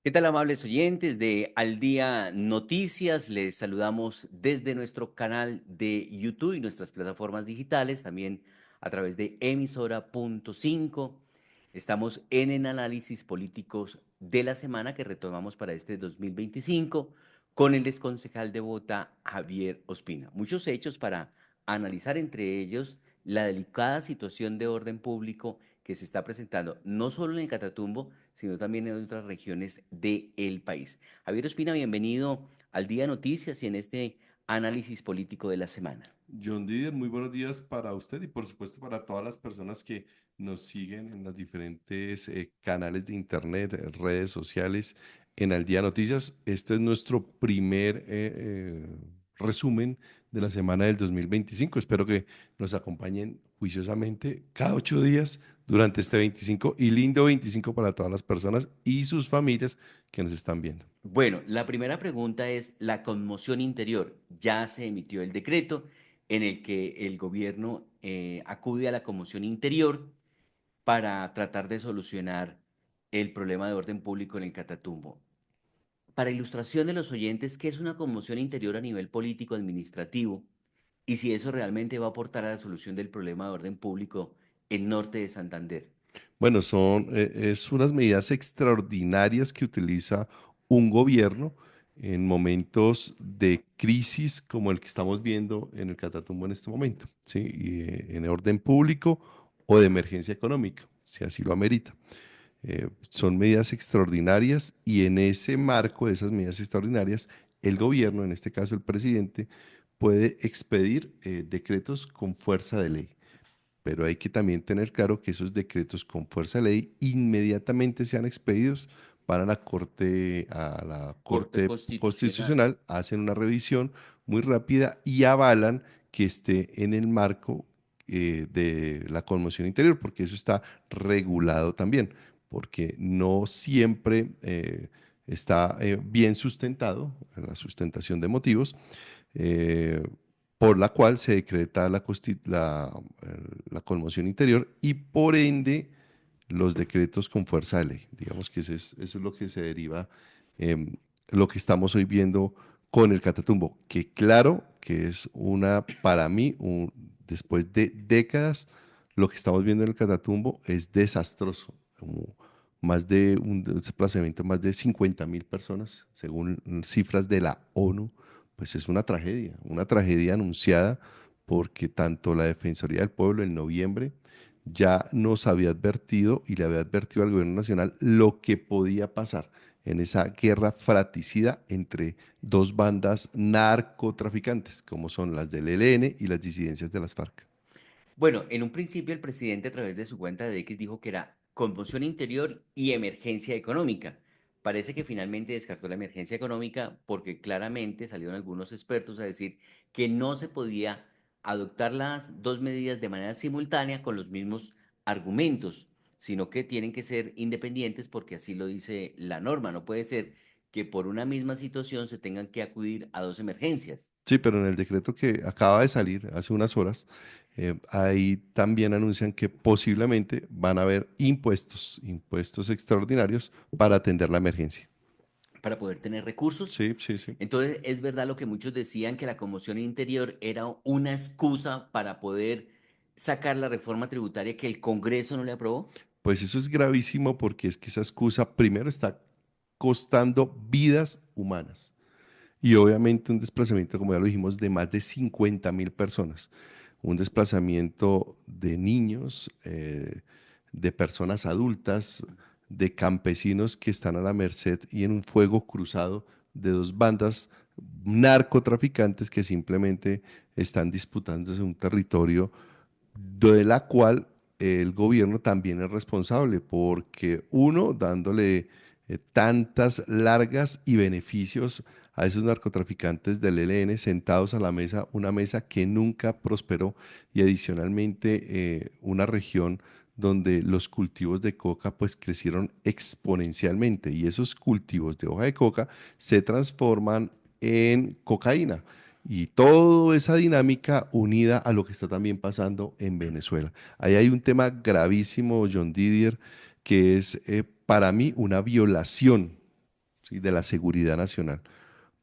¿Qué tal, amables oyentes de Al Día Noticias? Les saludamos desde nuestro canal de YouTube y nuestras plataformas digitales, también a través de emisora.5. Estamos en el análisis políticos de la semana que retomamos para este 2025 con el exconcejal de Bogotá, Javier Ospina. Muchos hechos para analizar, entre ellos la delicada situación de orden público que se está presentando no solo en el Catatumbo, sino también en otras regiones del país. Javier Ospina, bienvenido al Día de Noticias y en este análisis político de la semana. John Didier, muy buenos días para usted y por supuesto para todas las personas que nos siguen en los diferentes canales de internet, redes sociales, en Al Día Noticias. Este es nuestro primer resumen de la semana del 2025. Espero que nos acompañen juiciosamente cada 8 días durante este 25 y lindo 25 para todas las personas y sus familias que nos están viendo. Bueno, la primera pregunta es la conmoción interior. Ya se emitió el decreto en el que el gobierno acude a la conmoción interior para tratar de solucionar el problema de orden público en el Catatumbo. Para ilustración de los oyentes, ¿qué es una conmoción interior a nivel político administrativo? Y si eso realmente va a aportar a la solución del problema de orden público en norte de Santander. Bueno, es unas medidas extraordinarias que utiliza un gobierno en momentos de crisis como el que estamos viendo en el Catatumbo en este momento, ¿sí? En orden público o de emergencia económica, si así lo amerita. Son medidas extraordinarias y en ese marco de esas medidas extraordinarias, el gobierno, en este caso el presidente, puede expedir decretos con fuerza de ley, pero hay que también tener claro que esos decretos con fuerza de ley inmediatamente sean expedidos para la Corte Corte Constitucional. Constitucional, hacen una revisión muy rápida y avalan que esté en el marco de la conmoción interior, porque eso está regulado también, porque no siempre está bien sustentado, la sustentación de motivos, eh, por la cual se decreta la conmoción interior y por ende los decretos con fuerza de ley. Digamos que eso es lo que se deriva, em, lo que estamos hoy viendo con el Catatumbo, que claro que es para mí, después de décadas, lo que estamos viendo en el Catatumbo es desastroso. Como más de un desplazamiento, más de 50.000 personas, según cifras de la ONU, pues es una tragedia anunciada porque tanto la Defensoría del Pueblo en noviembre ya nos había advertido y le había advertido al gobierno nacional lo que podía pasar en esa guerra fratricida entre dos bandas narcotraficantes, como son las del ELN y las disidencias de las FARC. Bueno, en un principio el presidente a través de su cuenta de X dijo que era conmoción interior y emergencia económica. Parece que finalmente descartó la emergencia económica porque claramente salieron algunos expertos a decir que no se podía adoptar las dos medidas de manera simultánea con los mismos argumentos, sino que tienen que ser independientes porque así lo dice la norma. No puede ser que por una misma situación se tengan que acudir a dos emergencias. Sí, pero en el decreto que acaba de salir hace unas horas, ahí también anuncian que posiblemente van a haber impuestos extraordinarios para atender la emergencia. Para poder tener recursos. Sí, sí, sí. Entonces, es verdad lo que muchos decían, que la conmoción interior era una excusa para poder sacar la reforma tributaria que el Congreso no le aprobó. Pues eso es gravísimo porque es que esa excusa primero está costando vidas humanas y obviamente un desplazamiento, como ya lo dijimos, de más de 50.000 personas. Un desplazamiento de niños, de personas adultas, de campesinos que están a la merced y en un fuego cruzado de dos bandas narcotraficantes que simplemente están disputándose un territorio de la cual el gobierno también es responsable, porque uno, dándole tantas largas y beneficios a esos narcotraficantes del ELN sentados a la mesa, una mesa que nunca prosperó y adicionalmente una región donde los cultivos de coca pues crecieron exponencialmente y esos cultivos de hoja de coca se transforman en cocaína. Y toda esa dinámica unida a lo que está también pasando en Venezuela. Ahí hay un tema gravísimo, John Didier, que es para mí una violación. ¿sí? De la seguridad nacional,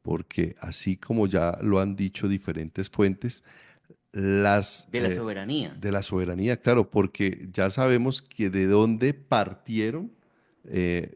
porque así como ya lo han dicho diferentes fuentes, las de la soberanía. de la soberanía, claro, porque ya sabemos que de dónde partieron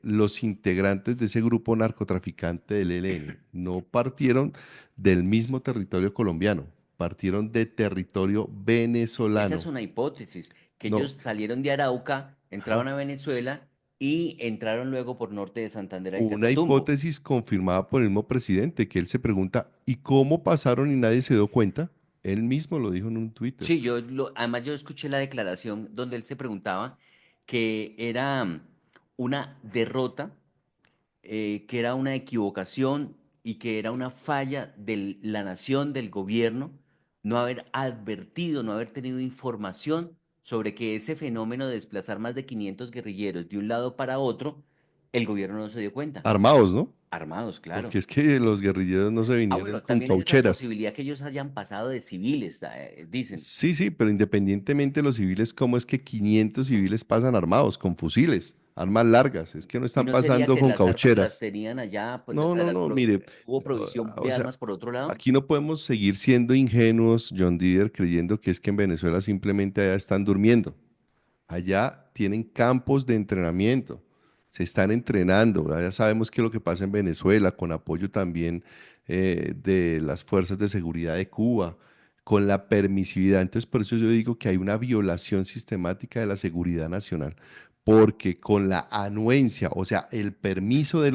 los integrantes de ese grupo narcotraficante del ELN. No partieron del mismo territorio colombiano, partieron de territorio Esa es venezolano. una hipótesis, que No, ellos salieron de Arauca, ajá. entraron a Venezuela y entraron luego por norte de Santander al Una Catatumbo. hipótesis confirmada por el mismo presidente, que él se pregunta, ¿y cómo pasaron y nadie se dio cuenta? Él mismo lo dijo en un Twitter. Sí, además yo escuché la declaración donde él se preguntaba que era una derrota, que era una equivocación y que era una falla de la nación, del gobierno, no haber advertido, no haber tenido información sobre que ese fenómeno de desplazar más de 500 guerrilleros de un lado para otro, el gobierno no se dio cuenta. Armados, ¿no? Armados, claro. Porque es que los guerrilleros no se Ah, vinieron bueno, con también hay otra caucheras. posibilidad que ellos hayan pasado de civiles, dicen. Sí, sí, pero independientemente de los civiles, ¿cómo es que 500 civiles pasan armados, con fusiles, armas largas? Es que no ¿Y están no sería pasando que con las armas las caucheras. tenían allá, pues No, no, no, mire, hubo provisión o de sea, armas por otro lado? aquí no podemos seguir siendo ingenuos, John Deere, creyendo que es que en Venezuela simplemente allá están durmiendo. Allá tienen campos de entrenamiento, se están entrenando. Ya sabemos qué es lo que pasa en Venezuela, con apoyo también de las fuerzas de seguridad de Cuba, con la permisividad. Entonces, por eso yo digo que hay una violación sistemática de la seguridad nacional, porque con la anuencia, o sea, el permiso de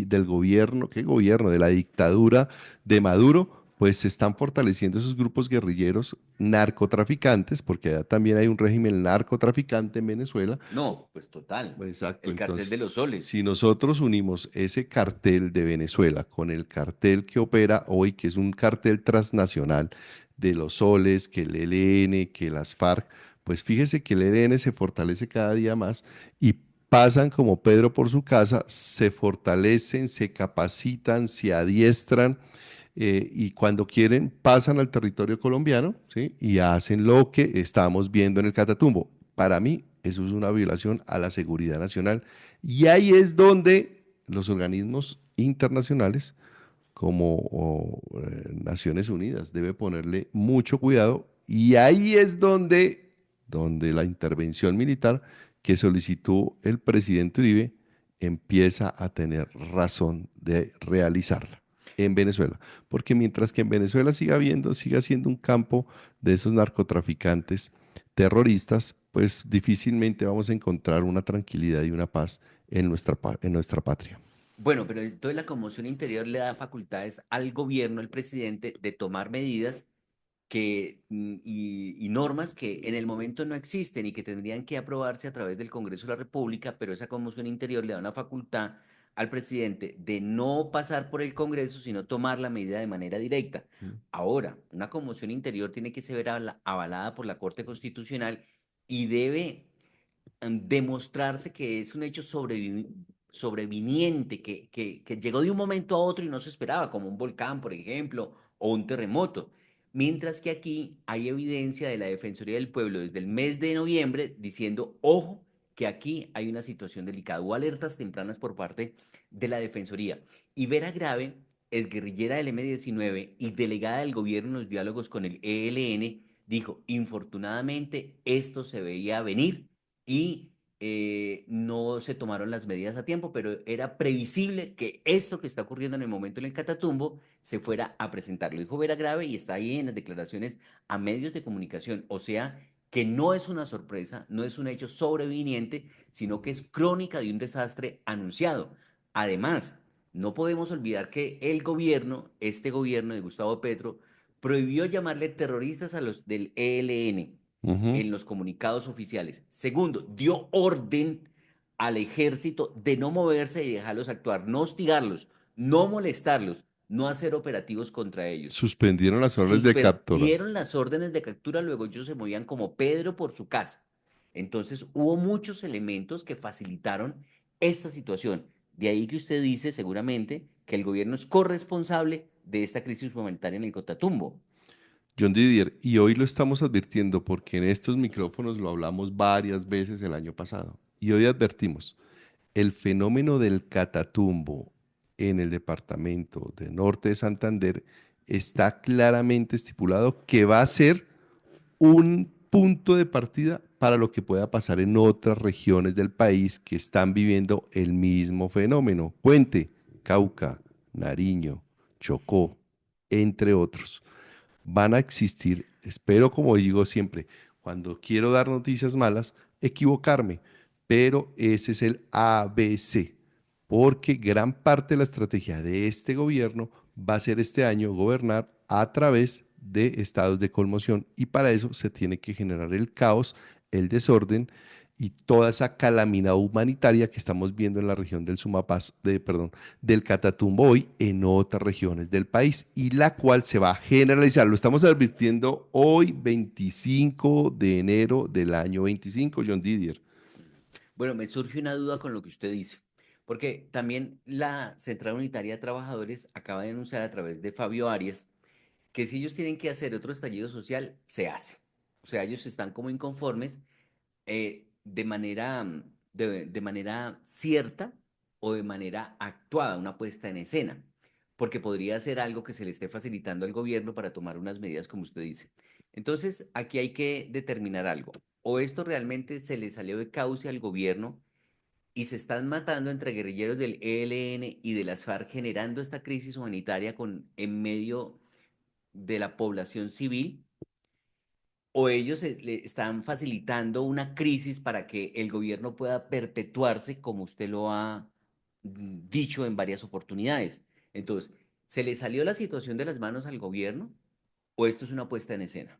del gobierno, ¿qué gobierno? De la dictadura de Maduro, pues se están fortaleciendo esos grupos guerrilleros narcotraficantes, porque allá también hay un régimen narcotraficante en Venezuela. No, pues total. Exacto, El cartel de entonces, los soles. si nosotros unimos ese cartel de Venezuela con el cartel que opera hoy, que es un cartel transnacional de los soles, que el ELN, que las FARC, pues fíjese que el ELN se fortalece cada día más y pasan como Pedro por su casa, se fortalecen, se capacitan, se adiestran y cuando quieren pasan al territorio colombiano, ¿sí? Y hacen lo que estamos viendo en el Catatumbo. Para mí, eso es una violación a la seguridad nacional. Y ahí es donde los organismos internacionales, como Naciones Unidas, debe ponerle mucho cuidado. Y ahí es donde la intervención militar que solicitó el presidente Uribe empieza a tener razón de realizarla en Venezuela. Porque mientras que en Venezuela siga siendo un campo de esos narcotraficantes terroristas, pues difícilmente vamos a encontrar una tranquilidad y una paz en nuestra patria. Bueno, pero entonces la conmoción interior le da facultades al gobierno, al presidente, de tomar medidas y normas que en el momento no existen y que tendrían que aprobarse a través del Congreso de la República, pero esa conmoción interior le da una facultad al presidente de no pasar por el Congreso, sino tomar la medida de manera directa. Mm. Ahora, una conmoción interior tiene que ser avalada por la Corte Constitucional y debe demostrarse que es un hecho sobreviniente, que llegó de un momento a otro y no se esperaba, como un volcán, por ejemplo, o un terremoto. Mientras que aquí hay evidencia de la Defensoría del Pueblo desde el mes de noviembre diciendo, ojo, que aquí hay una situación delicada. Hubo alertas tempranas por parte de la Defensoría. Y Vera Grave es guerrillera del M-19 y delegada del gobierno en los diálogos con el ELN, dijo, infortunadamente esto se veía venir y no se tomaron las medidas a tiempo, pero era previsible que esto que está ocurriendo en el momento en el Catatumbo se fuera a presentar. Lo dijo Vera Grave y está ahí en las declaraciones a medios de comunicación. O sea, que no es una sorpresa, no es un hecho sobreviniente, sino que es crónica de un desastre anunciado. Además, no podemos olvidar que el gobierno, este gobierno de Gustavo Petro, prohibió llamarle terroristas a los del ELN Ujú. en los comunicados oficiales. Segundo, dio orden al ejército de no moverse y dejarlos actuar, no hostigarlos, no molestarlos, no hacer operativos contra ellos. Suspendieron las órdenes de captura. Suspendieron las órdenes de captura, luego ellos se movían como Pedro por su casa. Entonces hubo muchos elementos que facilitaron esta situación. De ahí que usted dice seguramente que el gobierno es corresponsable de esta crisis humanitaria en el Cotatumbo. John Didier, y hoy lo estamos advirtiendo porque en estos micrófonos lo hablamos varias veces el año pasado. Y hoy advertimos, el fenómeno del Catatumbo en el departamento de Norte de Santander está claramente estipulado que va a ser un punto de partida para lo que pueda pasar en otras regiones del país que están viviendo el mismo fenómeno. Puente, Cauca, Nariño, Chocó, entre otros. Van a existir, espero, como digo siempre, cuando quiero dar noticias malas, equivocarme, pero ese es el ABC, porque gran parte de la estrategia de este gobierno va a ser este año gobernar a través de estados de conmoción y para eso se tiene que generar el caos, el desorden y toda esa calamidad humanitaria que estamos viendo en la región del Sumapaz, perdón, del Catatumbo hoy en otras regiones del país y la cual se va a generalizar. Lo estamos advirtiendo hoy, 25 de enero del año 25, John Didier. Bueno, me surge una duda con lo que usted dice, porque también la Central Unitaria de Trabajadores acaba de anunciar a través de Fabio Arias que si ellos tienen que hacer otro estallido social, se hace. O sea, ellos están como inconformes de manera cierta o de manera actuada, una puesta en escena, porque podría ser algo que se le esté facilitando al gobierno para tomar unas medidas como usted dice. Entonces, aquí hay que determinar algo. O esto realmente se le salió de cauce al gobierno y se están matando entre guerrilleros del ELN y de las FARC generando esta crisis humanitaria en medio de la población civil, o ellos le están facilitando una crisis para que el gobierno pueda perpetuarse, como usted lo ha dicho en varias oportunidades. Entonces, ¿se le salió la situación de las manos al gobierno o esto es una puesta en escena?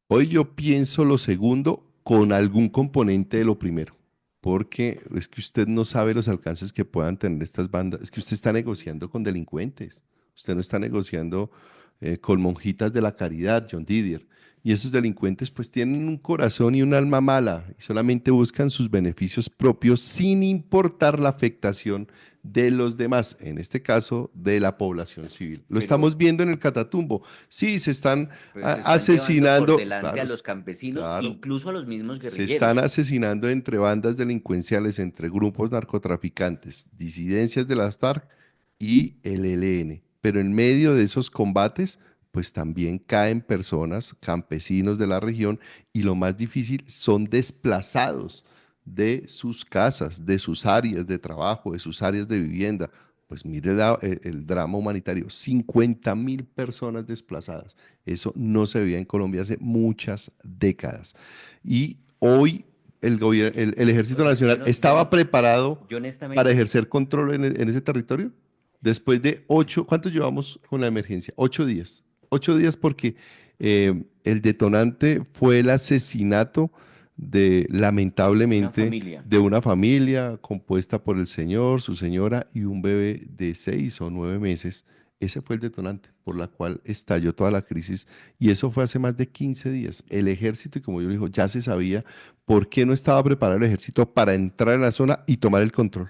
Hoy yo pienso lo segundo con algún componente de lo primero, porque es que usted no sabe los alcances que puedan tener estas bandas, es que usted está negociando con delincuentes, usted no está negociando con monjitas de la caridad, John Didier, y esos delincuentes pues tienen un corazón y un alma mala y solamente buscan sus beneficios propios sin importar la afectación de los demás, en este caso de la población civil. Lo estamos Pero, viendo en el Catatumbo. Sí, se están pero se están llevando por asesinando, delante claro, a los campesinos, claro, incluso a los mismos se están guerrilleros. asesinando entre bandas delincuenciales, entre grupos narcotraficantes, disidencias de las FARC y el ELN. Pero en medio de esos combates, pues también caen personas, campesinos de la región, y lo más difícil son desplazados de sus casas, de sus áreas de trabajo, de sus áreas de vivienda. Pues mire el drama humanitario, 50.000 personas desplazadas. Eso no se veía en Colombia hace muchas décadas. Y hoy el Ejército Oiga, Nacional estaba preparado yo para honestamente, ejercer control en ese territorio. Después de 8, ¿cuánto llevamos con la emergencia? 8 días. 8 días porque el detonante fue el asesinato una lamentablemente, familia. de una familia compuesta por el señor, su señora y un bebé de 6 o 9 meses. Ese fue el detonante por la cual estalló toda la crisis y eso fue hace más de 15 días. El ejército, y como yo le digo, ya se sabía por qué no estaba preparado el ejército para entrar en la zona y tomar el control.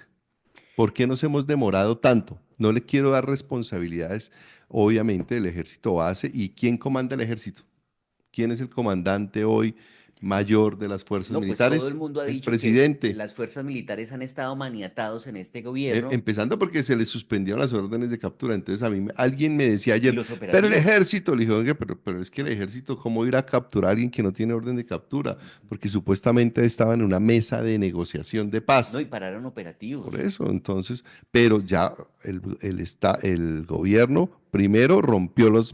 ¿Por qué nos hemos demorado tanto? No le quiero dar responsabilidades, obviamente, el ejército base. ¿Y quién comanda el ejército? ¿Quién es el comandante hoy mayor de las fuerzas No, pues todo el militares? mundo ha El dicho que presidente. las fuerzas militares han estado maniatados en este gobierno Empezando porque se le suspendieron las órdenes de captura. Entonces alguien me decía y ayer, los pero el operativos. ejército, le dije, oye, pero es que el ejército, ¿cómo ir a capturar a alguien que no tiene orden de captura? Porque supuestamente estaban en una mesa de negociación de No, paz. y pararon Por operativos. eso, entonces, pero ya el gobierno primero rompió los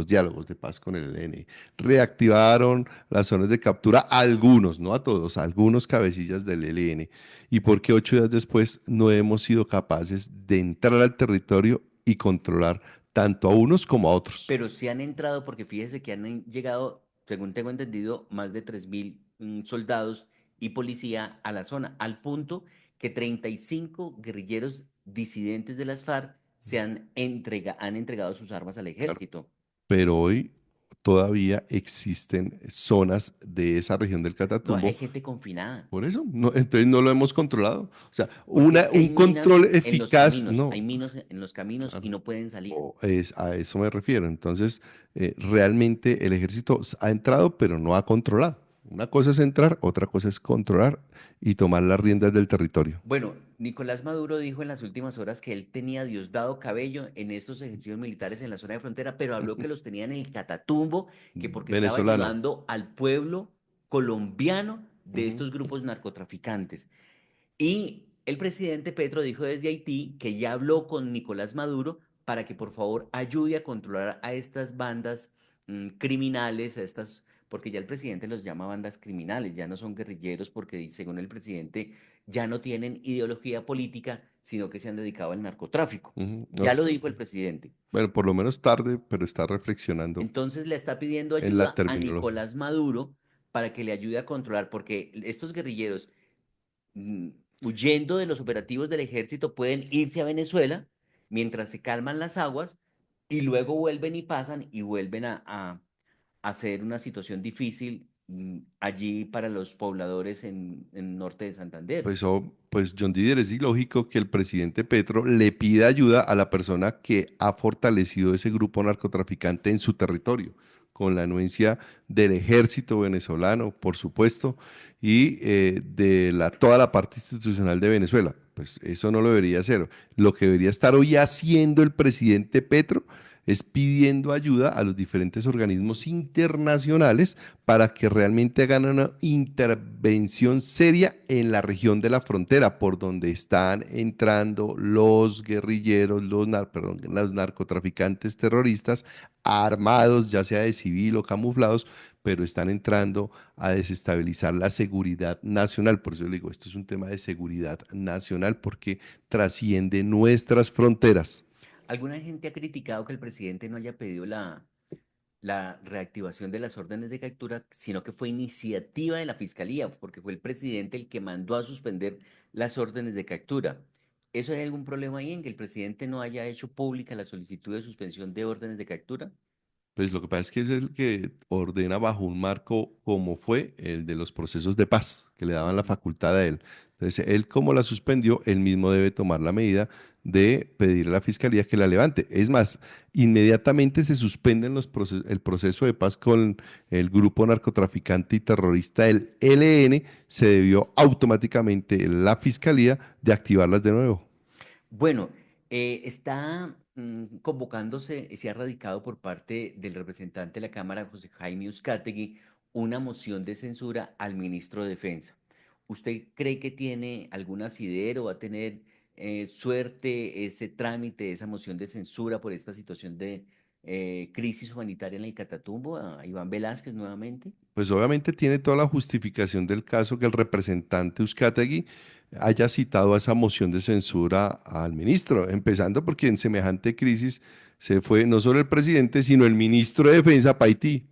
diálogos de paz con el ELN, reactivaron las zonas de captura, a algunos, no a todos, a algunos cabecillas del ELN. ¿Y por qué 8 días después no hemos sido capaces de entrar al territorio y controlar tanto a unos como a otros? Pero sí han entrado porque fíjese que llegado, según tengo entendido, más de 3.000 soldados y policía a la zona, al punto que 35 guerrilleros disidentes de las FARC han entregado sus armas al Claro. ejército. Pero hoy todavía existen zonas de esa región del No, hay Catatumbo. gente confinada. Por eso, entonces no lo hemos controlado. O sea, Porque es que un hay control minas en los eficaz, caminos, no. hay minos en los caminos y Claro. no pueden salir. A eso me refiero. Entonces, realmente el ejército ha entrado, pero no ha controlado. Una cosa es entrar, otra cosa es controlar y tomar las riendas del territorio. Bueno, Nicolás Maduro dijo en las últimas horas que él tenía Diosdado Cabello en estos ejercicios militares en la zona de frontera, pero habló que los tenía en el Catatumbo, que porque estaba Venezolano. ayudando al pueblo colombiano de Ujú. estos grupos narcotraficantes. Y el presidente Petro dijo desde Haití que ya habló con Nicolás Maduro para que por favor ayude a controlar a estas bandas criminales, a estas, porque ya el presidente los llama bandas criminales, ya no son guerrilleros porque según el presidente ya no tienen ideología política, sino que se han dedicado al narcotráfico. Ujú. No Ya lo sé. dijo el presidente. Bueno, por lo menos tarde, pero está reflexionando Entonces le está pidiendo en la ayuda a terminología. Nicolás Maduro para que le ayude a controlar, porque estos guerrilleros mm, huyendo de los operativos del ejército, pueden irse a Venezuela mientras se calman las aguas y luego vuelven y pasan y vuelven a hacer una situación difícil allí para los pobladores en norte de Santander. Pues, pues John Didier, es ilógico que el presidente Petro le pida ayuda a la persona que ha fortalecido ese grupo narcotraficante en su territorio, con la anuencia del ejército venezolano, por supuesto, y de toda la parte institucional de Venezuela. Pues eso no lo debería hacer. Lo que debería estar hoy haciendo el presidente Petro es pidiendo ayuda a los diferentes organismos internacionales para que realmente hagan una intervención seria en la región de la frontera, por donde están entrando los guerrilleros, perdón, los narcotraficantes terroristas armados, ya sea de civil o camuflados, pero están entrando a desestabilizar la seguridad nacional. Por eso le digo, esto es un tema de seguridad nacional porque trasciende nuestras fronteras. Alguna gente ha criticado que el presidente no haya pedido la reactivación de las órdenes de captura, sino que fue iniciativa de la fiscalía, porque fue el presidente el que mandó a suspender las órdenes de captura. ¿Eso hay algún problema ahí en que el presidente no haya hecho pública la solicitud de suspensión de órdenes de captura? Pues lo que pasa es que es el que ordena bajo un marco como fue el de los procesos de paz, que le daban la Ujú. facultad a él. Entonces, él como la suspendió, él mismo debe tomar la medida de pedir a la fiscalía que la levante. Es más, inmediatamente se suspenden el proceso de paz con el grupo narcotraficante y terrorista el ELN, se debió automáticamente la fiscalía de activarlas de nuevo. Bueno, está convocándose, se ha radicado por parte del representante de la Cámara, José Jaime Uzcategui, una moción de censura al ministro de Defensa. ¿Usted cree que tiene algún asidero, va a tener suerte ese trámite, esa moción de censura por esta situación de crisis humanitaria en el Catatumbo? A Iván Velázquez nuevamente. Pues obviamente tiene toda la justificación del caso que el representante Uzcategui haya citado a esa moción de censura al ministro, empezando porque en semejante crisis se fue no solo el presidente, sino el ministro de Defensa para Haití.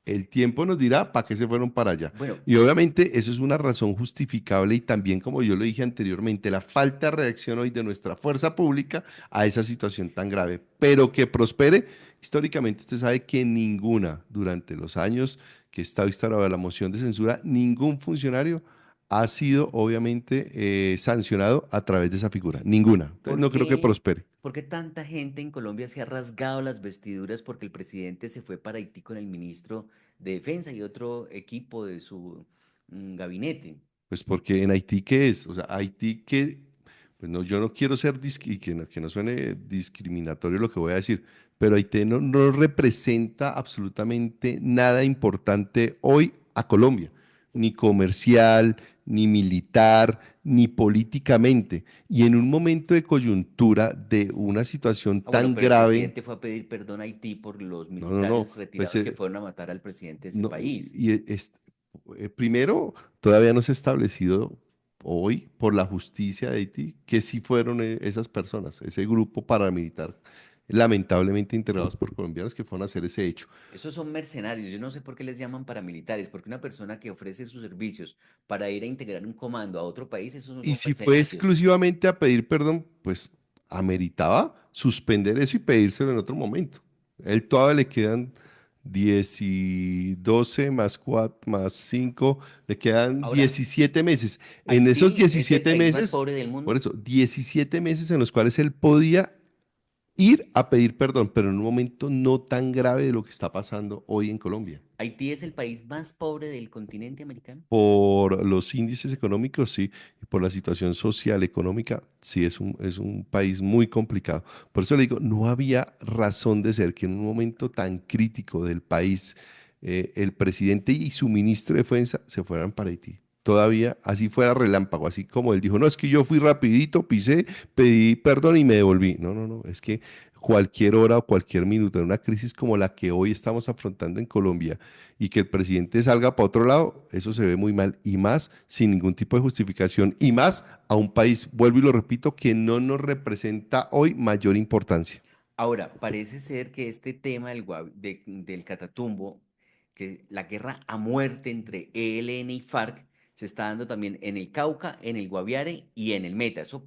El tiempo nos dirá para qué se fueron para allá. Bueno, Y obviamente eso es una razón justificable y también, como yo lo dije anteriormente, la falta de reacción hoy de nuestra fuerza pública a esa situación tan grave. Pero que prospere, históricamente usted sabe que ninguna, durante los años que está instalada la moción de censura, ningún funcionario ha sido obviamente sancionado a través de esa figura. Ninguna. Entonces no creo que prospere. por qué tanta gente en Colombia se ha rasgado las vestiduras porque el presidente se fue para Haití con el ministro de Defensa y otro equipo de su gabinete? Pues porque en Haití, ¿qué es? O sea, Haití, ¿qué? Pues no, yo no quiero ser, y que no suene discriminatorio lo que voy a decir, pero Haití no representa absolutamente nada importante hoy a Colombia, ni comercial, ni militar, ni políticamente. Y en un momento de coyuntura de una situación Ah, bueno, tan pero el grave, presidente fue a pedir perdón a Haití por los no, militares pues retirados que fueron a matar al presidente de ese no, país. primero, todavía no se ha establecido hoy por la justicia de Haití que sí fueron esas personas, ese grupo paramilitar, lamentablemente integrados por colombianos que fueron a hacer ese hecho. Esos son mercenarios, yo no sé por qué les llaman paramilitares, porque una persona que ofrece sus servicios para ir a integrar un comando a otro país, esos no Y son si fue mercenarios. exclusivamente a pedir perdón, pues ameritaba suspender eso y pedírselo en otro momento. Él todavía le quedan 10 y 12 más 4 más 5, le quedan Ahora, 17 meses. En esos Haití es el 17 país más meses, pobre del por mundo. eso, 17 meses en los cuales él podía ir a pedir perdón, pero en un momento no tan grave de lo que está pasando hoy en Colombia. Haití es el país más pobre del continente americano. Por los índices económicos, sí, y por la situación social, económica, sí, es un país muy complicado. Por eso le digo, no había razón de ser que en un momento tan crítico del país, el presidente y su ministro de Defensa se fueran para Haití. Todavía así fuera relámpago, así como él dijo, no, es que yo fui rapidito, pisé, pedí perdón y me devolví. No, no, no, es que cualquier hora o cualquier minuto en una crisis como la que hoy estamos afrontando en Colombia, y que el presidente salga para otro lado, eso se ve muy mal y más sin ningún tipo de justificación y más a un país, vuelvo y lo repito, que no nos representa hoy mayor importancia. Ahora, parece ser que este tema del Catatumbo, que la guerra a muerte entre ELN y FARC, se está dando también en el Cauca, en el Guaviare y en el Meta. Eso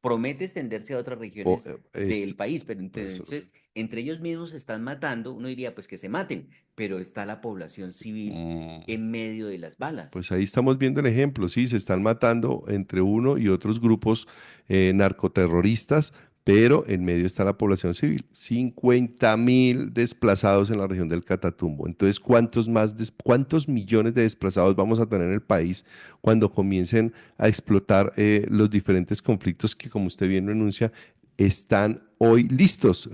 promete extenderse a otras O, regiones del país, pero eso- entonces entre ellos mismos se están matando. Uno diría, pues que se maten, pero está la población civil mm, en medio de las balas. pues ahí estamos viendo el ejemplo, sí, se están matando entre uno y otros grupos narcoterroristas, pero en medio está la población civil. 50.000 desplazados en la región del Catatumbo. Entonces, ¿cuántos millones de desplazados vamos a tener en el país cuando comiencen a explotar los diferentes conflictos que, como usted bien lo enuncia, están hoy listos?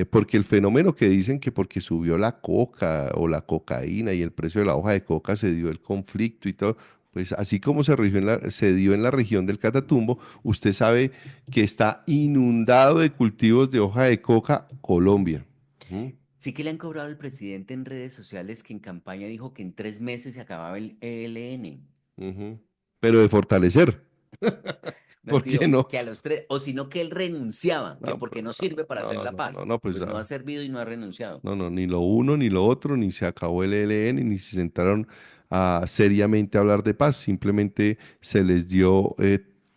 Porque el fenómeno que dicen que porque subió la coca o la cocaína y el precio de la hoja de coca se dio el conflicto y todo, pues así como se dio en la región del Catatumbo, usted sabe que está inundado de cultivos de hoja de coca Colombia. Ujú, Sí que le han cobrado al presidente en redes sociales que en campaña dijo que en 3 meses se acababa el ELN. ujú. Pero de fortalecer, No, ¿por qué digo, no? que a los 3, o sino que él renunciaba, que No, porque pero no sirve para hacer no, la no, paz. no, no, pues Pues no ha servido y no ha renunciado. no, no, ni lo uno ni lo otro, ni se acabó el ELN, ni se sentaron a seriamente hablar de paz, simplemente se les dio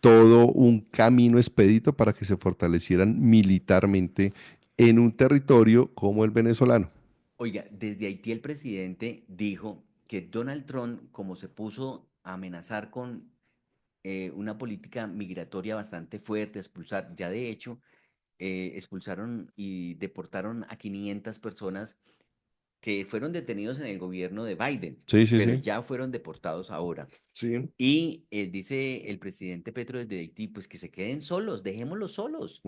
todo un camino expedito para que se fortalecieran militarmente en un territorio como el venezolano. Oiga, desde Haití el presidente dijo que Donald Trump, como se puso a amenazar con una política migratoria bastante fuerte, expulsar, ya de hecho, expulsaron y deportaron a 500 personas que fueron detenidos en el gobierno de Biden, Sí, sí, pero sí. ya fueron deportados ahora. Sí. Y dice el presidente Petro desde Haití, pues que se queden solos, dejémoslos solos.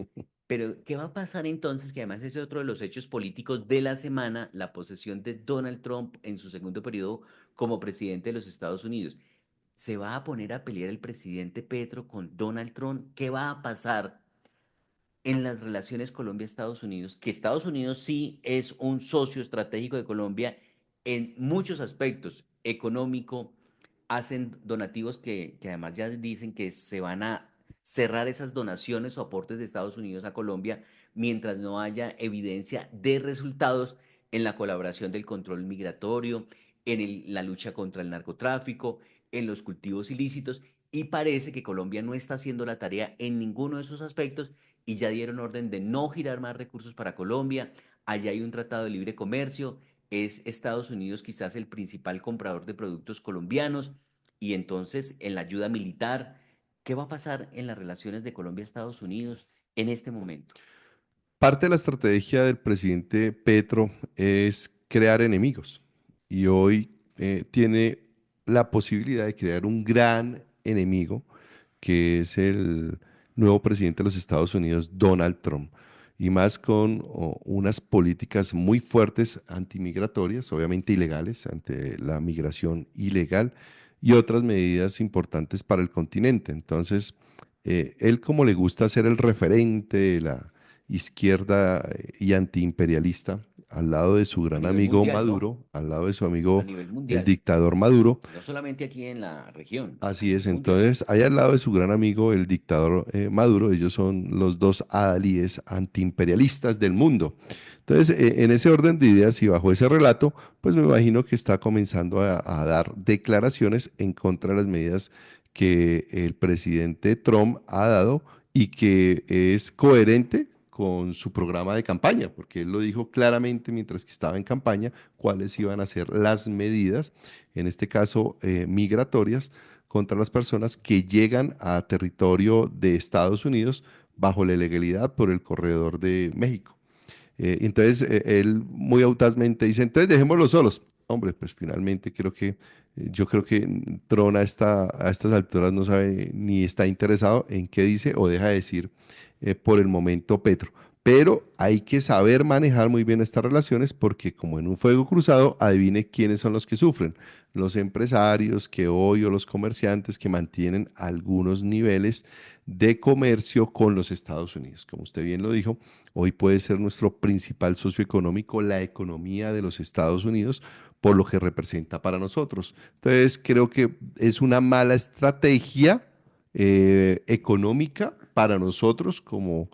Pero, ¿qué va a pasar entonces? Que además ese es otro de los hechos políticos de la semana, la posesión de Donald Trump en su segundo periodo como presidente de los Estados Unidos. ¿Se va a poner a pelear el presidente Petro con Donald Trump? ¿Qué va a pasar en las relaciones Colombia-Estados Unidos? Que Estados Unidos sí es un socio estratégico de Colombia en muchos aspectos, económico, hacen donativos que además ya dicen que se van a cerrar esas donaciones o aportes de Estados Unidos a Colombia mientras no haya evidencia de resultados en la colaboración del control migratorio, en la lucha contra el narcotráfico, en los cultivos ilícitos, y parece que Colombia no está haciendo la tarea en ninguno de esos aspectos y ya dieron orden de no girar más recursos para Colombia. Allá hay un tratado de libre comercio, es Estados Unidos quizás el principal comprador de productos colombianos y entonces en la ayuda militar, ¿qué va a pasar en las relaciones de Colombia-Estados Unidos en este momento? Parte de la estrategia del presidente Petro es crear enemigos y hoy tiene la posibilidad de crear un gran enemigo que es el nuevo presidente de los Estados Unidos, Donald Trump, y más con unas políticas muy fuertes antimigratorias, obviamente ilegales, ante la migración ilegal, y otras medidas importantes para el continente. Entonces, él como le gusta ser el referente de la izquierda y antiimperialista, al lado de su A gran nivel amigo mundial, ¿no? Maduro, al lado de su A amigo nivel el mundial. dictador Maduro. No solamente aquí en la región, a Así nivel es, mundial. entonces, ahí al lado de su gran amigo, el dictador Maduro, ellos son los dos adalíes antiimperialistas del mundo. Entonces, en ese orden de ideas y bajo ese relato, pues me imagino que está comenzando a dar declaraciones en contra de las medidas que el presidente Trump ha dado y que es coherente con su programa de campaña, porque él lo dijo claramente mientras que estaba en campaña, cuáles iban a ser las medidas, en este caso migratorias, contra las personas que llegan a territorio de Estados Unidos bajo la ilegalidad por el corredor de México. Entonces, él muy audazmente dice, entonces dejémoslos solos. Hombre, pues finalmente yo creo que Tron a estas alturas no sabe ni está interesado en qué dice o deja de decir por el momento Petro. Pero hay que saber manejar muy bien estas relaciones porque como en un fuego cruzado, adivine quiénes son los que sufren. Los empresarios que hoy o los comerciantes que mantienen algunos niveles de comercio con los Estados Unidos. Como usted bien lo dijo, hoy puede ser nuestro principal socio económico, la economía de los Estados Unidos, por lo que representa para nosotros. Entonces, creo que es una mala estrategia económica para nosotros como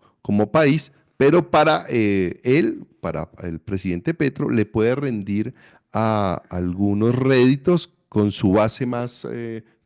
país, pero para el presidente Petro, le puede rendir a algunos réditos con su base más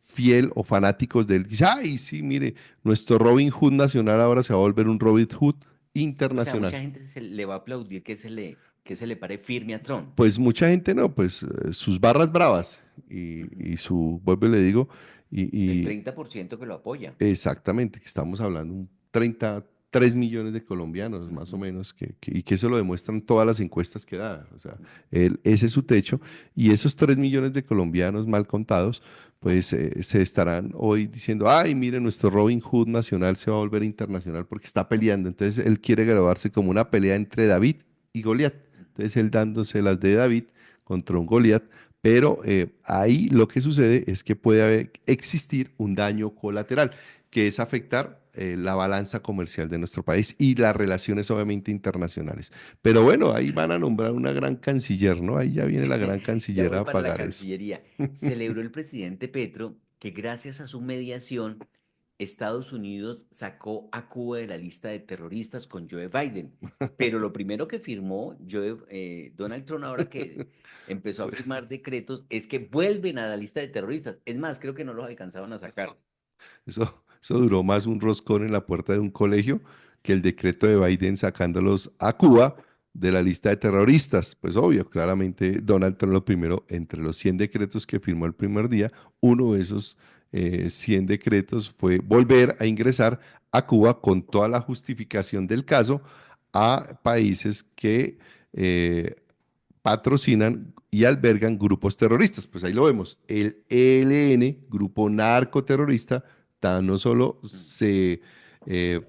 fiel o fanáticos de él. Dice, ay, sí, mire, nuestro Robin Hood nacional ahora se va a volver un Robin Hood O sea, internacional. mucha gente le va a aplaudir que se le pare firme a Trump. Pues mucha gente no, pues sus barras bravas Ujú. vuelvo y le digo, El y 30% que lo apoya. exactamente, que estamos hablando un 33 millones de colombianos más o Ujú. menos, y que eso lo demuestran todas las encuestas que da. O sea, ese es su techo, y esos 3 millones de colombianos mal contados, pues se estarán hoy diciendo, ay, mire, nuestro Robin Hood nacional se va a volver internacional porque está peleando. Entonces él quiere grabarse como una pelea entre David y Goliat. Entonces él dándose las de David contra un Goliat, pero ahí lo que sucede es que existir un daño colateral, que es afectar la balanza comercial de nuestro país y las relaciones obviamente internacionales. Pero bueno, ahí van a nombrar una gran canciller, ¿no? Ahí ya viene la gran Ya canciller voy a para la pagar eso. Cancillería. Celebró el presidente Petro que gracias a su mediación, Estados Unidos sacó a Cuba de la lista de terroristas con Joe Biden. Pero lo primero que firmó Donald Trump ahora que empezó a firmar decretos es que vuelven a la lista de terroristas. Es más, creo que no los alcanzaban a sacar. Eso duró más un roscón en la puerta de un colegio que el decreto de Biden sacándolos a Cuba de la lista de terroristas. Pues obvio, claramente Donald Trump lo primero, entre los 100 decretos que firmó el primer día, uno de esos 100 decretos fue volver a ingresar a Cuba con toda la justificación del caso a países que eh, patrocinan y albergan grupos terroristas. Pues ahí lo vemos. El ELN, grupo narcoterrorista, no solo Mm. se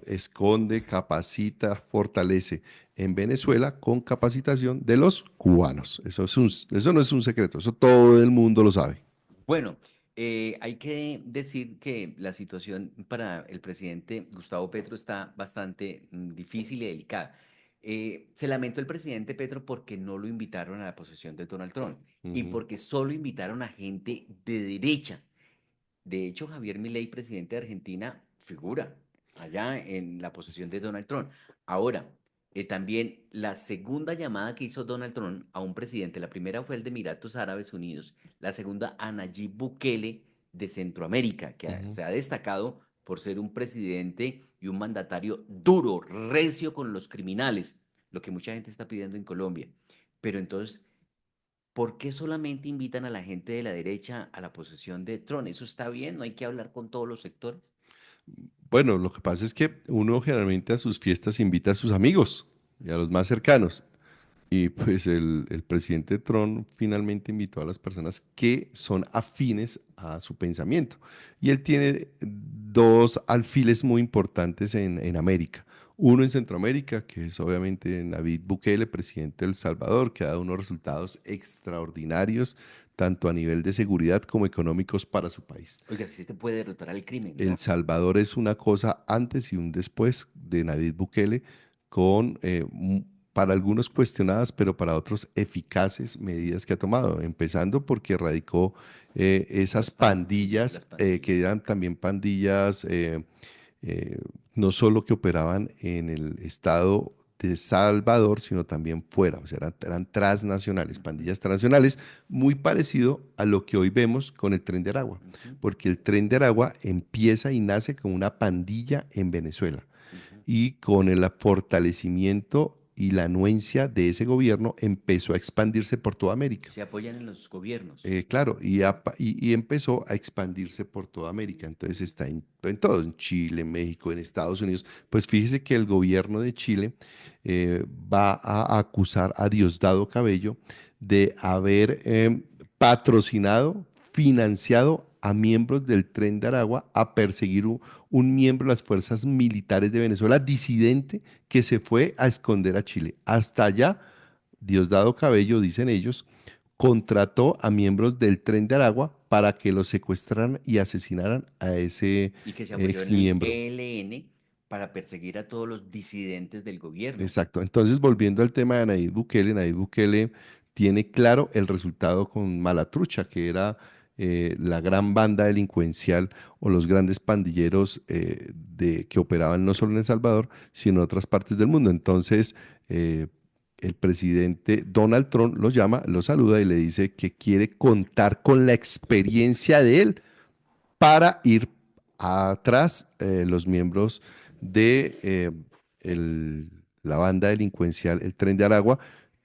esconde, capacita, fortalece en Venezuela con capacitación de los cubanos. Eso no es un secreto, eso todo el mundo lo sabe. Bueno, hay que decir que la situación para el presidente Gustavo Petro está bastante difícil y delicada. Se lamentó el presidente Petro porque no lo invitaron a la posesión de Donald Trump y Ujú. porque solo invitaron a gente de derecha. De hecho, Javier Milei, presidente de Argentina, figura allá en la posesión de Donald Trump. Ahora, también la segunda llamada que hizo Donald Trump a un presidente, la primera fue el de Emiratos Árabes Unidos, la segunda a Nayib Bukele de Centroamérica, que Ujú. se ha destacado por ser un presidente y un mandatario duro, recio con los criminales, lo que mucha gente está pidiendo en Colombia. Pero entonces, ¿por qué solamente invitan a la gente de la derecha a la posesión de Trump? ¿Eso está bien? ¿No hay que hablar con todos los sectores? Bueno, lo que pasa es que uno generalmente a sus fiestas invita a sus amigos y a los más cercanos. Y pues el presidente Trump finalmente invitó a las personas que son afines a su pensamiento. Y él tiene dos alfiles muy importantes en América. Uno en Centroamérica, que es obviamente Nayib Bukele, presidente de El Salvador, que ha dado unos resultados extraordinarios, tanto a nivel de seguridad como económicos para su país. Oiga, si este puede derrotar al crimen, El ¿no? Salvador es una cosa antes y un después de Nayib Bukele, con para algunos cuestionadas, pero para otros eficaces medidas que ha tomado, empezando porque erradicó esas Las FARC y pandillas las que pandillas. eran también pandillas eh, no solo que operaban en el estado de Salvador, sino también fuera, o sea, eran transnacionales, Ujú, pandillas transnacionales, muy parecido a lo que hoy vemos con el Tren de Aragua, ujú, porque el Tren de Aragua empieza y nace como una pandilla en Venezuela ujú. y con el fortalecimiento y la anuencia de ese gobierno empezó a expandirse por toda América. Se apoyan en los gobiernos. Claro, y empezó a expandirse por toda América. Entonces está en todo, en Chile, en México, en Estados Unidos. Pues fíjese que el gobierno de Chile va a acusar a Diosdado Cabello de haber patrocinado, financiado a miembros del Tren de Aragua a perseguir un miembro de las fuerzas militares de Venezuela, disidente, que se fue a esconder a Chile. Hasta allá, Diosdado Cabello, dicen ellos, contrató a miembros del Tren de Aragua para que los secuestraran y asesinaran a ese Y que se apoyó ex en el miembro. ELN para perseguir a todos los disidentes del gobierno. Exacto. Entonces, volviendo al tema de Nayib Bukele tiene claro el resultado con Malatrucha, que era la gran banda delincuencial o los grandes pandilleros que operaban no solo en El Salvador, sino en otras partes del mundo. Entonces, eh, el presidente Donald Trump los llama, los saluda y le dice que quiere contar con la experiencia de él para ir atrás los miembros de la banda delincuencial, el Tren de Aragua,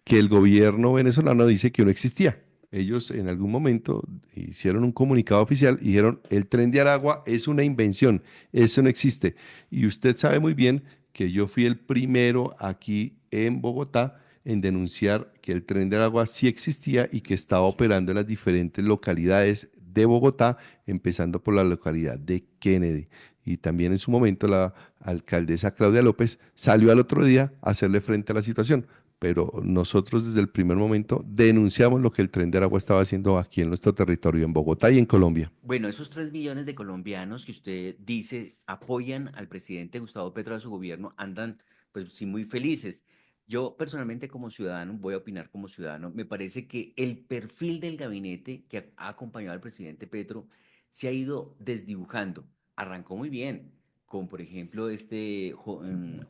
que el gobierno venezolano dice que no existía. Ellos en algún momento hicieron un comunicado oficial y dijeron, el Tren de Aragua es una invención, eso no existe. Y usted sabe muy bien que yo fui el primero aquí en Bogotá en denunciar que el Tren de Aragua sí existía y que estaba operando en las diferentes localidades de Bogotá, empezando por la localidad de Kennedy. Y también en su momento la alcaldesa Claudia López salió al otro día a hacerle frente a la situación. Pero nosotros desde el primer momento denunciamos lo que el Tren de Aragua estaba haciendo aquí en nuestro territorio, en Bogotá y en Colombia. Bueno, esos 3 millones de colombianos que usted dice apoyan al presidente Gustavo Petro a su gobierno andan, pues sí, muy felices. Yo personalmente como ciudadano, voy a opinar como ciudadano, me parece que el perfil del gabinete que ha acompañado al presidente Petro se ha ido desdibujando. Arrancó muy bien, con por ejemplo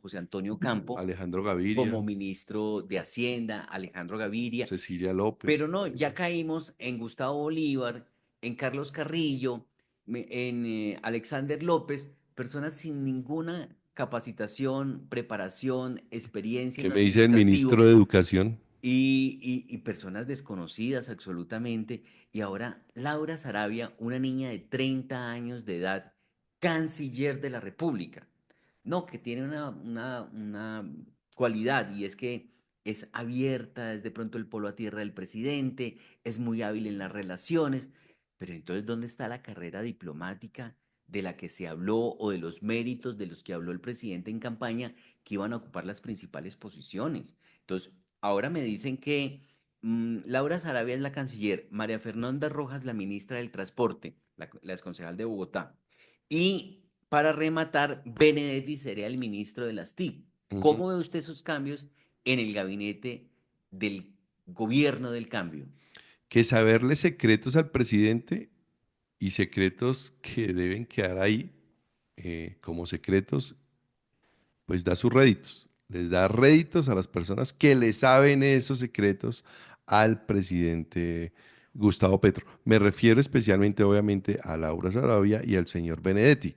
José Antonio Campo Alejandro Gaviria, como ministro de Hacienda, Alejandro Gaviria, Cecilia López. pero no, ya caímos en Gustavo Bolívar, en Carlos Carrillo, en Alexander López, personas sin ninguna capacitación, preparación, experiencia en ¿Qué lo me dice el ministro administrativo de Educación? y personas desconocidas absolutamente. Y ahora Laura Sarabia, una niña de 30 años de edad, canciller de la República. No, que tiene una cualidad y es que es abierta, es de pronto el polo a tierra del presidente, es muy hábil en las relaciones, pero entonces, ¿dónde está la carrera diplomática de la que se habló o de los méritos de los que habló el presidente en campaña que iban a ocupar las principales posiciones? Entonces, ahora me dicen que Laura Sarabia es la canciller, María Fernanda Rojas la ministra del Transporte, la exconcejal de Bogotá, y para rematar, Benedetti sería el ministro de las TIC. Ujú. ¿Cómo ve usted esos cambios en el gabinete del gobierno del cambio? Que saberle secretos al presidente y secretos que deben quedar ahí como secretos, pues da sus réditos. Les da réditos a las personas que le saben esos secretos al presidente Gustavo Petro. Me refiero especialmente, obviamente, a Laura Sarabia y al señor Benedetti.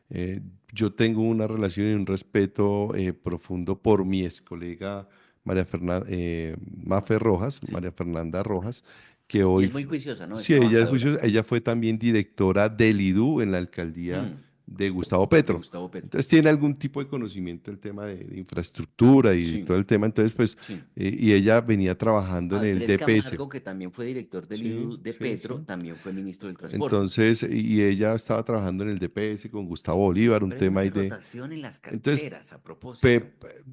Eh, yo tengo una relación y un respeto profundo por mi ex colega María Fernanda, Mafe Rojas, Sí. María Fernanda Rojas, que Y hoy, es muy juiciosa, ¿no? Es sí, ella es trabajadora. juiciosa, ella fue también directora del IDU en la alcaldía Mm, de Gustavo de Petro. Gustavo Petro. Entonces tiene algún tipo de conocimiento del tema de infraestructura y Sí, todo el tema. Entonces, pues, sí. y ella venía trabajando en el Andrés DPS. Camargo, que también fue director del Sí, IDU de sí, Petro, sí. también fue ministro del Transporte. Entonces, y ella estaba trabajando en el DPS con Gustavo Bolívar, un tema Hablemos de ahí de... rotación en las Entonces, carteras a propósito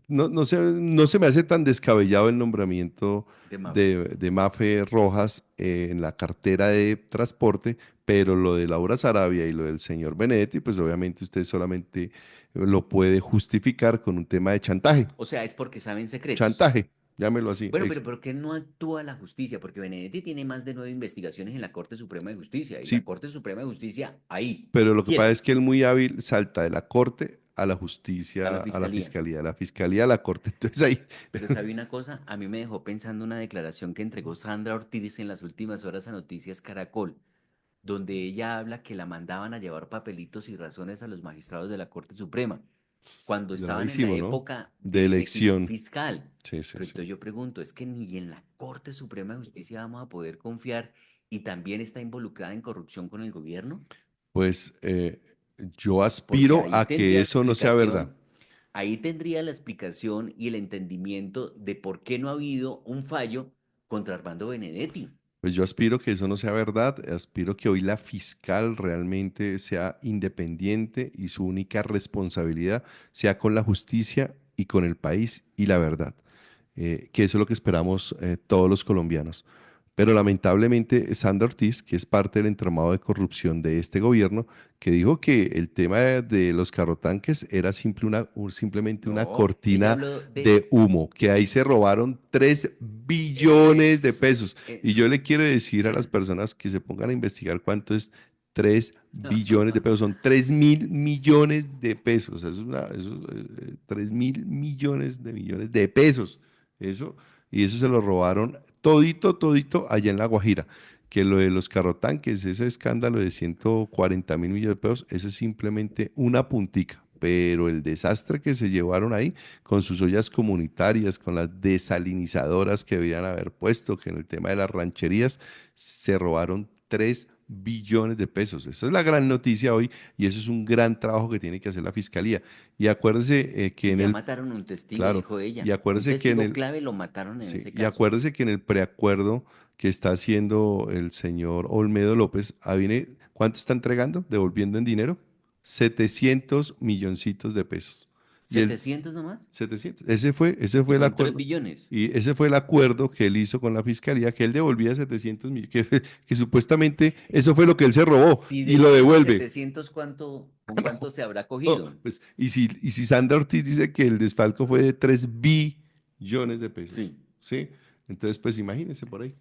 no se me hace tan descabellado el nombramiento de Mafe. de Mafe Rojas en la cartera de transporte, pero lo de Laura Sarabia y lo del señor Benedetti, pues obviamente usted solamente lo puede justificar con un tema de chantaje. O sea, es porque saben secretos. Chantaje, llámelo así. Bueno, pero ¿por qué no actúa la justicia? Porque Benedetti tiene más de 9 investigaciones en la Corte Suprema de Justicia y la Sí, Corte Suprema de Justicia ahí, pero lo que pasa quieta, es que él muy hábil salta de la corte a la a la justicia, Fiscalía. a la fiscalía a la corte. Entonces ahí, Pero ¿sabe una cosa? A mí me dejó pensando una declaración que entregó Sandra Ortiz en las últimas horas a Noticias Caracol, donde ella habla que la mandaban a llevar papelitos y razones a los magistrados de la Corte Suprema. cuando estaban en la Gravísimo, ¿no? época De de elegir elección. fiscal. Sí, sí, Pero sí. entonces yo pregunto, ¿es que ni en la Corte Suprema de Justicia vamos a poder confiar y también está involucrada en corrupción con el gobierno? Pues yo Porque aspiro ahí a que tendría la eso no sea verdad. explicación, ahí tendría la explicación y el entendimiento de por qué no ha habido un fallo contra Armando Benedetti. Pues yo aspiro que eso no sea verdad, aspiro que hoy la fiscal realmente sea independiente y su única responsabilidad sea con la justicia y con el país y la verdad, que eso es lo que esperamos todos los colombianos. Pero lamentablemente Sandra Ortiz, que es parte del entramado de corrupción de este gobierno, que dijo que el tema de los carrotanques era simplemente una No, ella cortina habló de de humo, que ahí se robaron 3 billones de eso, pesos. Y yo eso. le quiero decir a las personas que se pongan a investigar cuánto es 3 billones de pesos. Son 3.000 millones de pesos. Eso, 3.000 millones de pesos. Eso, y eso se lo robaron todito, todito allá en La Guajira. Que lo de los carrotanques, ese escándalo de 140.000 millones de pesos, eso es simplemente una puntica. Pero el desastre que se llevaron ahí con sus ollas comunitarias, con las desalinizadoras que debían haber puesto, que en el tema de las rancherías se robaron 3 billones de pesos. Esa es la gran noticia hoy y eso es un gran trabajo que tiene que hacer la fiscalía. Y acuérdese que Y en ya el, mataron un testigo, claro, dijo y ella. Un acuérdese que en testigo el, clave lo mataron en sí, ese y caso. acuérdese que en el preacuerdo que está haciendo el señor Olmedo López, ¿cuánto está entregando? Devolviendo en dinero 700 milloncitos de pesos. Y él 700 nomás. 700. Ese fue Y el con 3 acuerdo. billones. Y ese fue el acuerdo que él hizo con la fiscalía, que él devolvía 700 millones, que supuestamente eso fue lo que él se robó Si y lo devuelve devuelve. 700, ¿con cuánto se habrá No, cogido? pues, y si Sandra Ortiz dice que el desfalco fue de 3 billones de pesos, Sí. ¿sí? Entonces, pues imagínense por ahí.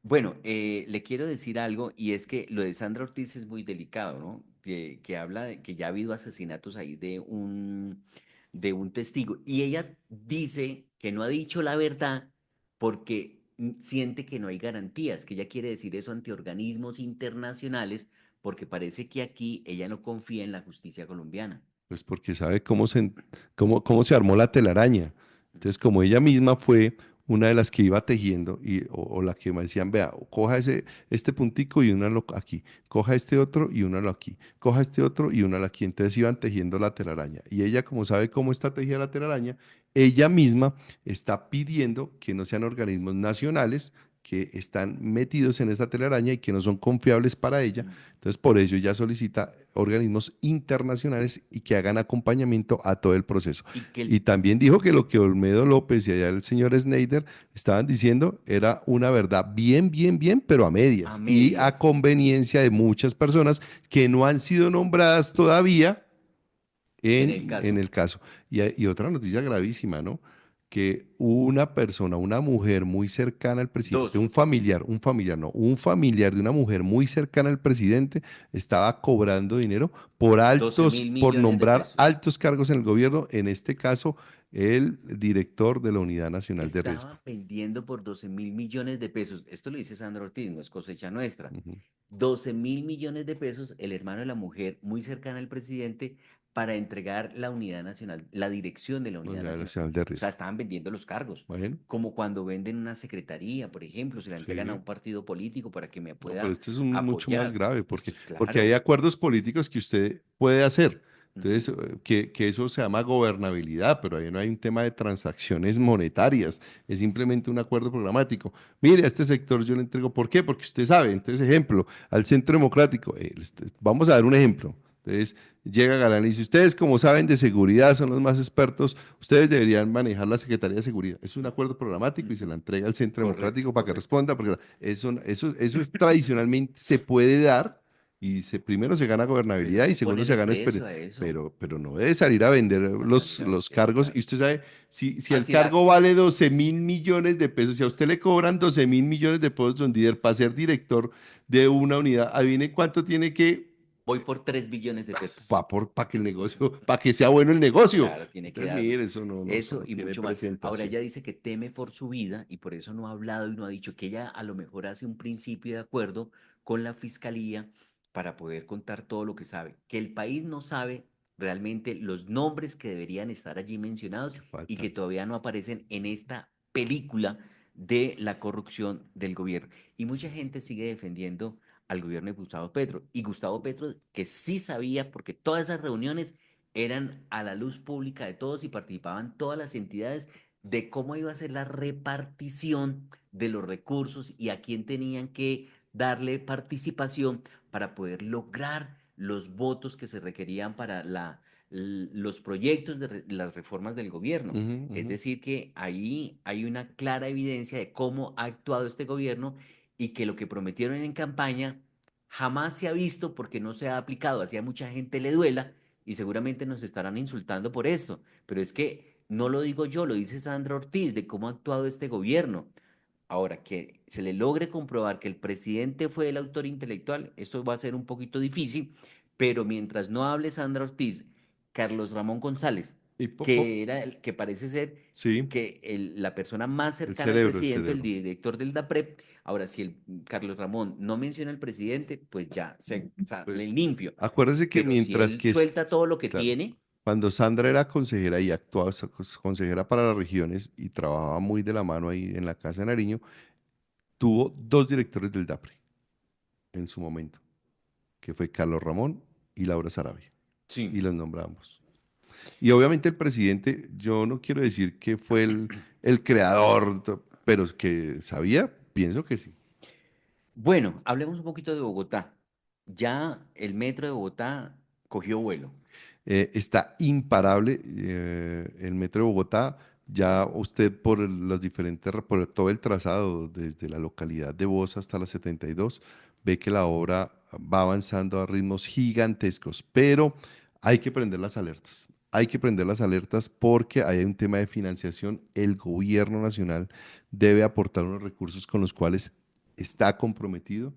Bueno, le quiero decir algo y es que lo de Sandra Ortiz es muy delicado, ¿no? Que habla de que ya ha habido asesinatos ahí de un testigo y ella dice que no ha dicho la verdad porque siente que no hay garantías, que ella quiere decir eso ante organismos internacionales porque parece que aquí ella no confía en la justicia colombiana. Pues porque sabe cómo se armó la telaraña. Entonces, como ella misma fue una de las que iba tejiendo, o la que me decían, vea, coja este puntico y únalo aquí, coja este otro y únalo aquí, coja este otro y únalo aquí. Entonces iban tejiendo la telaraña. Y ella, como sabe cómo está tejida la telaraña, ella misma está pidiendo que no sean organismos nacionales que están metidos en esta telaraña y que no son confiables para ella. Mm. Entonces, por ello ya solicita organismos internacionales y que hagan acompañamiento a todo el proceso. Y que Y también dijo que lo que Olmedo López y allá el señor Snyder estaban diciendo era una verdad bien, bien, bien, pero a a medias y a medias, conveniencia de muchas personas que no han sido nombradas todavía en el en caso. el caso. Y otra noticia gravísima, ¿no? Que una persona, una mujer muy cercana al presidente, Dos, un familiar de una mujer muy cercana al presidente estaba cobrando dinero 12 mil por millones de nombrar pesos. altos cargos en el gobierno, en este caso, el director de la Unidad Nacional de Riesgo. Estaba vendiendo por 12.000 millones de pesos. Esto lo dice Sandra Ortiz, no es cosecha nuestra. Ujú. 12.000 millones de pesos, el hermano de la mujer muy cercana al presidente, para entregar la unidad nacional, la dirección de la unidad Unidad nacional. Nacional de O sea, Riesgo. estaban vendiendo los cargos. Bueno, Como cuando venden una secretaría, por ejemplo, se la entregan a sí. un partido político para que me No, pero pueda esto es mucho más apoyar. grave Esto porque, es porque hay claro. acuerdos políticos que usted puede hacer. Entonces, Ujú. que eso se llama gobernabilidad, pero ahí no hay un tema de transacciones monetarias, es simplemente un acuerdo programático. Mire, a este sector yo le entrego, ¿por qué? Porque usted sabe, entonces, ejemplo, al Centro Democrático, vamos a dar un ejemplo. Entonces, llega Galán y dice, ustedes como saben de seguridad, son los más expertos, ustedes deberían manejar la Secretaría de Seguridad. Es un acuerdo programático y se la Ujú. entrega al Centro Correcto, Democrático para que correcto. responda, porque eso es tradicionalmente se puede dar y primero se gana Pero gobernabilidad hay y que segundo se ponerle gana precio experiencia. a eso. Pero no debe salir a vender No puede salir a los venderlo, cargos. Y claro. usted sabe, si el Así la, cargo vale 12.000 millones de pesos, si a usted le cobran 12.000 millones de pesos, don Didier, para ser director de una unidad, adivine cuánto tiene que voy por 3 billones de pesos. para que el negocio, para que sea bueno el negocio. Claro, tiene que Entonces, darlo. mire, eso Eso no y tiene mucho más. Ahora presentación. ella dice que teme por su vida y por eso no ha hablado y no ha dicho que ella a lo mejor hace un principio de acuerdo con la fiscalía para poder contar todo lo que sabe. Que el país no sabe realmente los nombres que deberían estar allí mencionados que y que faltan. todavía no aparecen en esta película de la corrupción del gobierno. Y mucha gente sigue defendiendo al gobierno de Gustavo Petro. Y Gustavo Petro, que sí sabía, porque todas esas reuniones eran a la luz pública de todos y participaban todas las entidades de cómo iba a ser la repartición de los recursos y a quién tenían que darle participación para poder lograr los votos que se requerían para los proyectos de las reformas del gobierno. Ujú, Es ujú. decir, que ahí hay una clara evidencia de cómo ha actuado este gobierno y que lo que prometieron en campaña jamás se ha visto porque no se ha aplicado. Así a mucha gente le duela y seguramente nos estarán insultando por esto. Pero es que no lo digo yo, lo dice Sandra Ortiz de cómo ha actuado este gobierno. Ahora, que se le logre comprobar que el presidente fue el autor intelectual, esto va a ser un poquito difícil, pero mientras no hable Sandra Ortiz, Carlos Ramón González, Y que era el que parece ser sí, que la persona más el cercana al cerebro, el presidente, el cerebro. director del DAPREP, ahora si el Carlos Ramón no menciona al presidente, pues ya se Pues sale limpio. acuérdese que Pero si mientras él que, suelta todo lo que claro, tiene, cuando Sandra era consejera y actuaba consejera para las regiones y trabajaba muy de la mano ahí en la Casa de Nariño, tuvo dos directores del DAPRE en su momento, que fue Carlos Ramón y Laura Sarabia, y sí. los nombramos. Y obviamente el presidente, yo no quiero decir que fue el creador, pero que sabía, pienso que sí. Bueno, hablemos un poquito de Bogotá. Ya el metro de Bogotá cogió vuelo. Está imparable el metro de Bogotá. Ya usted por las diferentes, por todo el trazado, desde la localidad de Bosa hasta la 72, ve que la obra va avanzando a ritmos gigantescos, pero hay que prender las alertas. Hay que prender las alertas porque hay un tema de financiación. El gobierno nacional debe aportar unos recursos con los cuales está comprometido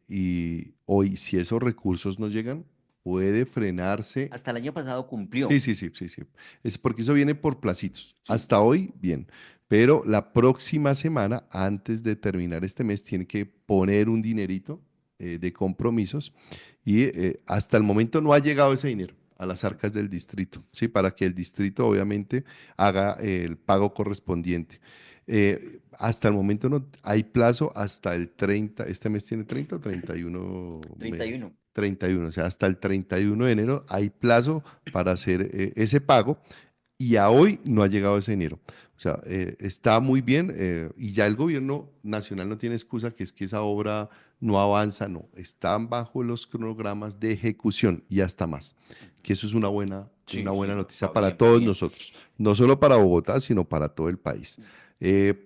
y hoy, si esos recursos no llegan, puede frenarse. Hasta el año pasado Sí, cumplió. sí, sí, sí, sí. Es porque eso viene por placitos. Sí. Hasta hoy, bien. Pero la próxima semana, antes de terminar este mes, tiene que poner un dinerito de compromisos y hasta el momento no ha llegado ese dinero a las arcas del distrito, ¿sí? Para que el distrito obviamente haga el pago correspondiente. Hasta el momento no hay plazo hasta el 30. ¿Este mes tiene 30 o 31? 31. 31, o sea, hasta el 31 de enero hay plazo para hacer ese pago y a hoy no ha llegado ese dinero. O sea, está muy bien y ya el gobierno nacional no tiene excusa que es que esa obra no avanza, no, están bajo los cronogramas de ejecución y hasta más, que eso es una Sí, buena sí, noticia va para bien, va todos bien. nosotros, no solo para Bogotá, sino para todo el país.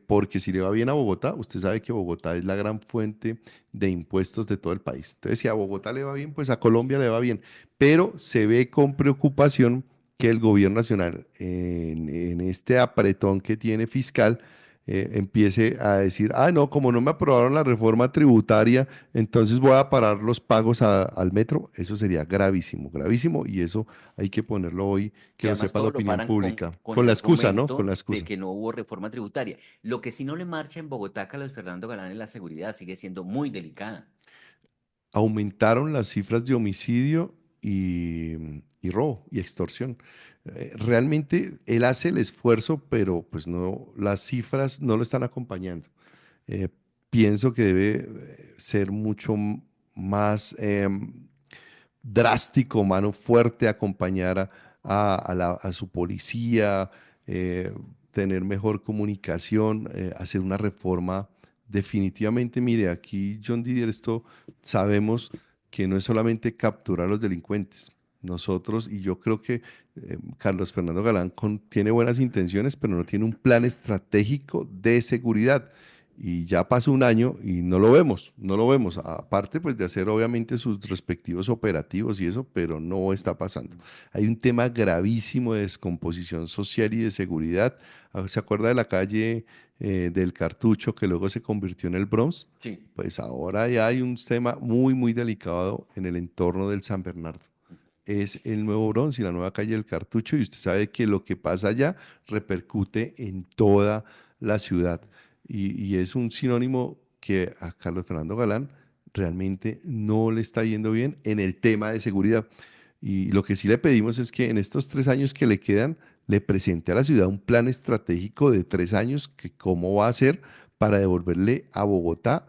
Porque si le va bien a Bogotá, usted sabe que Bogotá es la gran fuente de impuestos de todo el país. Entonces, si a Bogotá le va bien, pues a Colombia le va bien. Pero se ve con preocupación que el gobierno nacional, en este apretón que tiene fiscal, empiece a decir, ah, no, como no me aprobaron la reforma tributaria, entonces voy a parar los pagos al metro. Eso sería gravísimo, gravísimo, y eso hay que ponerlo hoy, que Que lo además sepa la todo lo opinión paran pública. con Con el la excusa, ¿no? Con la argumento de excusa. que no hubo reforma tributaria. Lo que sí no le marcha en Bogotá a Carlos Fernando Galán es la seguridad, sigue siendo muy delicada. Aumentaron las cifras de homicidio y robo y extorsión. Realmente él hace el esfuerzo, pero pues no, las cifras no lo están acompañando. Eh, Pienso que debe ser mucho más drástico, mano fuerte, acompañar a su policía, eh, tener mejor comunicación, hacer una reforma. Definitivamente, mire, aquí John Didier, esto sabemos que no es solamente capturar a los delincuentes. Nosotros, y yo creo que Carlos Fernando Galán tiene buenas intenciones, pero no tiene un plan estratégico de seguridad. Y ya pasó un año y no lo vemos, no lo vemos. Aparte, pues de hacer obviamente sus respectivos operativos y eso, pero no está pasando. Hay un tema gravísimo de descomposición social y de seguridad. ¿Se acuerda de la calle del Cartucho que luego se convirtió en el Bronx? Sí. Pues ahora ya hay un tema muy, muy delicado en el entorno del San Bernardo. Es el nuevo Bronx y la nueva calle del Cartucho y usted sabe que lo que pasa allá repercute en toda la ciudad y es un sinónimo que a Carlos Fernando Galán realmente no le está yendo bien en el tema de seguridad. Y lo que sí le pedimos es que en estos 3 años que le quedan, le presente a la ciudad un plan estratégico de 3 años, que cómo va a hacer para devolverle a Bogotá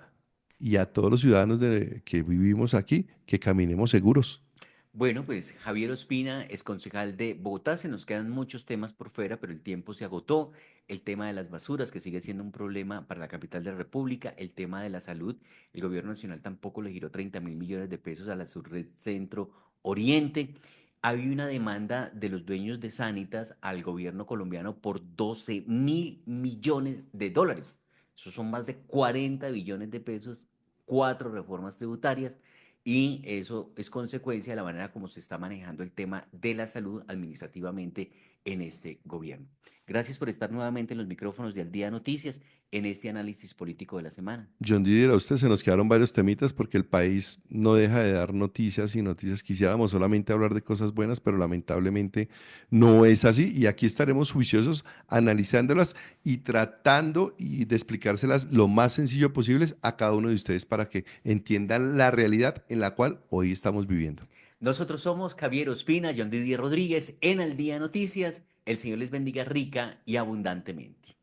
y a todos los ciudadanos que vivimos aquí, que caminemos seguros. Bueno, pues Javier Ospina es concejal de Bogotá. Se nos quedan muchos temas por fuera, pero el tiempo se agotó. El tema de las basuras, que sigue siendo un problema para la capital de la República. El tema de la salud. El gobierno nacional tampoco le giró 30.000 millones de pesos a la subred Centro Oriente. Había una demanda de los dueños de Sanitas al gobierno colombiano por 12.000 millones de dólares. Eso son más de 40 billones de pesos, cuatro reformas tributarias. Y eso es consecuencia de la manera como se está manejando el tema de la salud administrativamente en este gobierno. Gracias por estar nuevamente en los micrófonos de Al Día Noticias en este análisis político de la semana. John Didier, a usted se nos quedaron varios temitas porque el país no deja de dar noticias y noticias. Quisiéramos solamente hablar de cosas buenas, pero lamentablemente no es así. Y aquí estaremos juiciosos analizándolas y tratando de explicárselas lo más sencillo posible a cada uno de ustedes para que entiendan la realidad en la cual hoy estamos viviendo. Nosotros somos Javier Ospina, John Didier Rodríguez en Al Día Noticias. El Señor les bendiga rica y abundantemente.